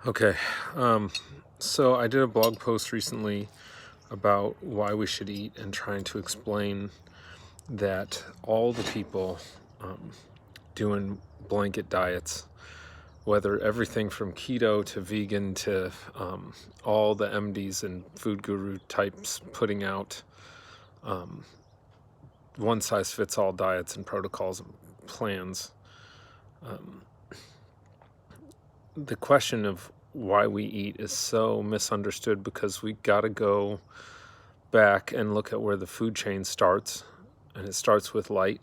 Okay, so I did a blog post recently about why we should eat and trying to explain that all the people doing blanket diets, whether everything from keto to vegan to all the MDs and food guru types putting out one-size-fits-all diets and protocols and plans, the question of why we eat is so misunderstood because we got to go back and look at where the food chain starts, and it starts with light,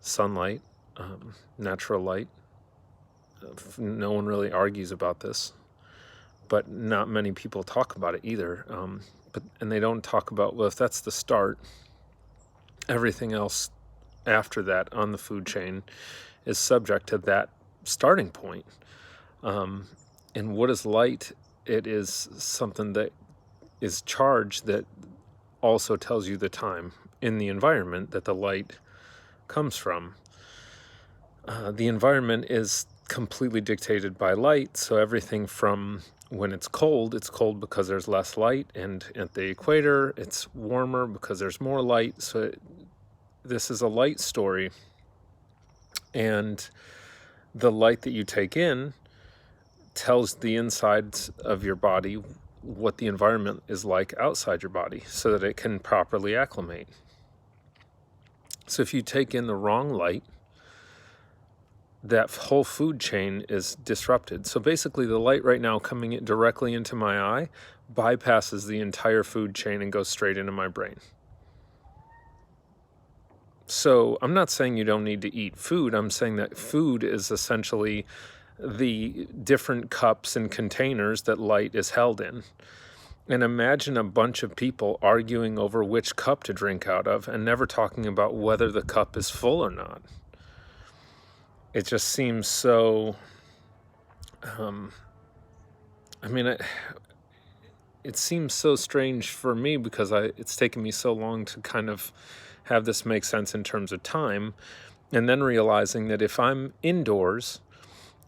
sunlight, natural light. No one really argues about this, but not many people talk about it either. And they don't talk about, well, if that's the start, everything else after that on the food chain is subject to that starting point. And what is light? It is something that is charged that also tells you the time in the environment that the light comes from. The environment is completely dictated by light, so everything from when it's cold because there's less light, and at the equator it's warmer because there's more light. So this is a light story, and the light that you take in tells the insides of your body what the environment is like outside your body so that it can properly acclimate. So if you take in the wrong light, that whole food chain is disrupted. So basically the light right now coming directly into my eye bypasses the entire food chain and goes straight into my brain. So I'm not saying you don't need to eat food. I'm saying that food is essentially the different cups and containers that light is held in. And imagine a bunch of people arguing over which cup to drink out of and never talking about whether the cup is full or not. It just seems so, it seems so strange for me because it's taken me so long to kind of have this make sense in terms of time. And then realizing that if I'm indoors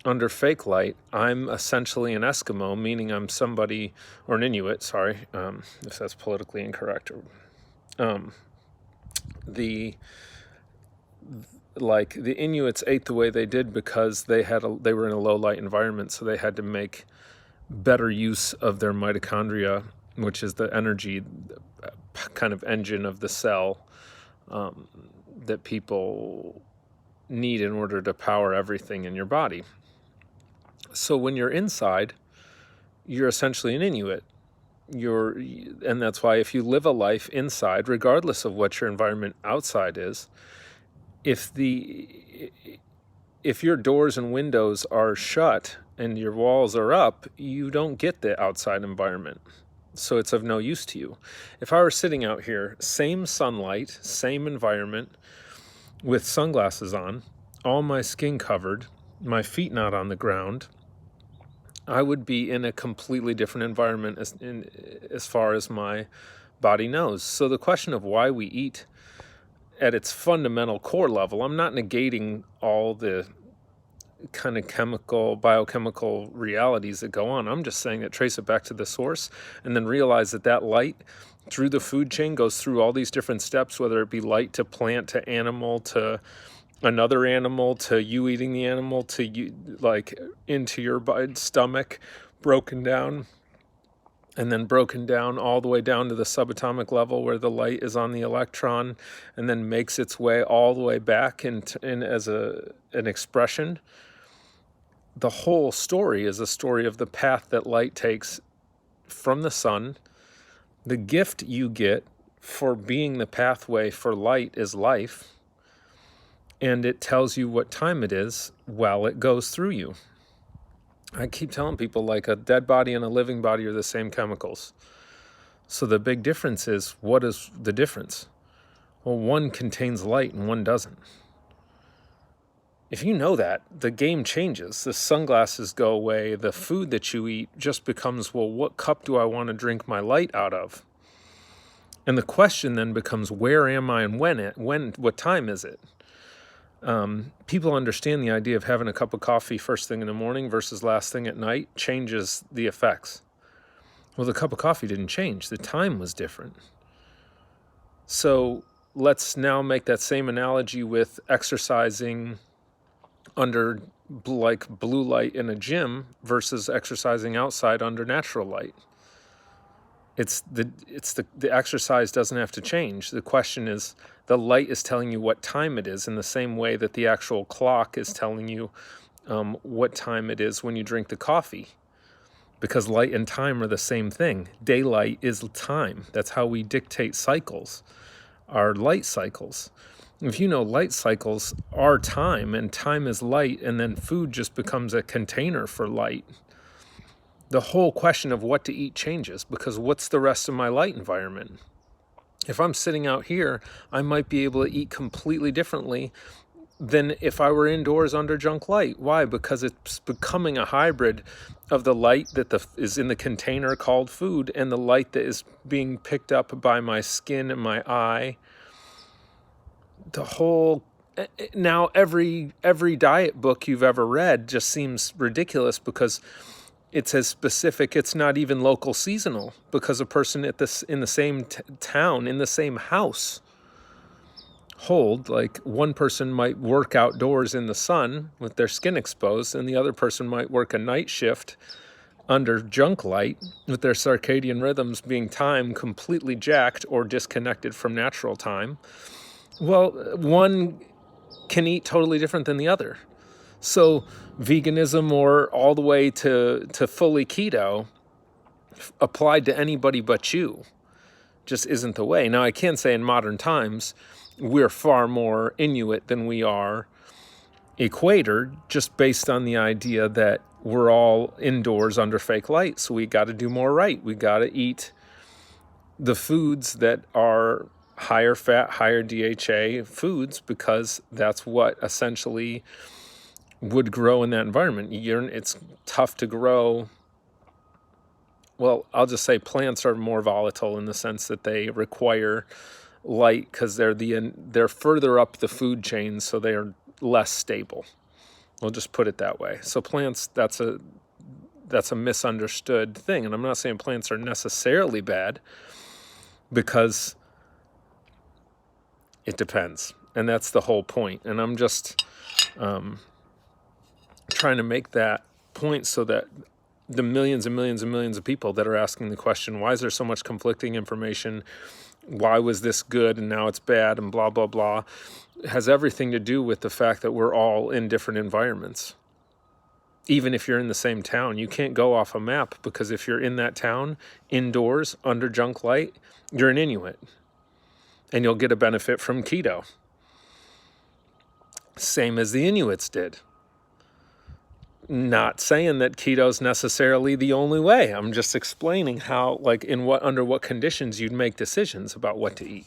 under fake light, I'm essentially an Eskimo, meaning I'm somebody, or an Inuit, sorry, if that's politically incorrect. The Inuits ate the way they did because they were in a low light environment, so they had to make better use of their mitochondria, which is the energy kind of engine of the cell that people need in order to power everything in your body. So when you're inside, you're essentially an Inuit. And that's why if you live a life inside, regardless of what your environment outside is, if your doors and windows are shut and your walls are up, you don't get the outside environment. So it's of no use to you. If I were sitting out here, same sunlight, same environment, with sunglasses on, all my skin covered, my feet not on the ground, I would be in a completely different environment as far as my body knows. So the question of why we eat at its fundamental core level, I'm not negating all the kind of biochemical realities that go on. I'm just saying that trace it back to the source and then realize that light through the food chain goes through all these different steps, whether it be light to plant to animal to another animal to you eating the animal to you, like into your stomach, broken down, and then broken down all the way down to the subatomic level where the light is on the electron and then makes its way all the way back in as an expression. The whole story is a story of the path that light takes from the sun. The gift you get for being the pathway for light is life. And it tells you what time it is while it goes through you. I keep telling people, like, a dead body and a living body are the same chemicals. So the big difference is, what is the difference? Well, one contains light and one doesn't. If you know that, the game changes. The sunglasses go away. The food that you eat just becomes, well, what cup do I want to drink my light out of? And the question then becomes, where am I and what time is it? People understand the idea of having a cup of coffee first thing in the morning versus last thing at night changes the effects. Well, the cup of coffee didn't change. The time was different. So let's now make that same analogy with exercising under like blue light in a gym versus exercising outside under natural light. The exercise doesn't have to change. The question is, the light is telling you what time it is in the same way that the actual clock is telling you what time it is when you drink the coffee. Because light and time are the same thing. Daylight is time. That's how we dictate cycles, our light cycles. If you know, light cycles are time, and time is light, and then food just becomes a container for light. The whole question of what to eat changes, because what's the rest of my light environment? If I'm sitting out here, I might be able to eat completely differently than if I were indoors under junk light. Why? Because it's becoming a hybrid of the light that is in the container called food and the light that is being picked up by my skin and my eye. The whole now every diet book you've ever read just seems ridiculous because it's as specific. It's not even local seasonal, because a person in the same town, in the same house, like one person might work outdoors in the sun with their skin exposed, and the other person might work a night shift under junk light with their circadian rhythms being time completely jacked or disconnected from natural time. Well, one can eat totally different than the other. So veganism, or all the way to fully keto, applied to anybody but you, just isn't the way. Now, I can say in modern times, we're far more Inuit than we are equator, just based on the idea that we're all indoors under fake light. So we got to do more right. We got to eat the foods that are higher fat, higher DHA foods, because that's what essentially would grow in that environment. It's tough to grow. Well, I'll just say plants are more volatile in the sense that they require light because they're further up the food chain, so they are less stable. We'll just put it that way. So plants, that's a misunderstood thing. And I'm not saying plants are necessarily bad, because it depends. And that's the whole point. And I'm just trying to make that point so that the millions and millions and millions of people that are asking the question, why is there so much conflicting information? Why was this good and now it's bad and blah, blah, blah, has everything to do with the fact that we're all in different environments. Even if you're in the same town, you can't go off a map, because if you're in that town indoors under junk light, you're an Inuit and you'll get a benefit from keto. Same as the Inuits did. Not saying that keto is necessarily the only way. I'm just explaining how, under what conditions you'd make decisions about what to eat.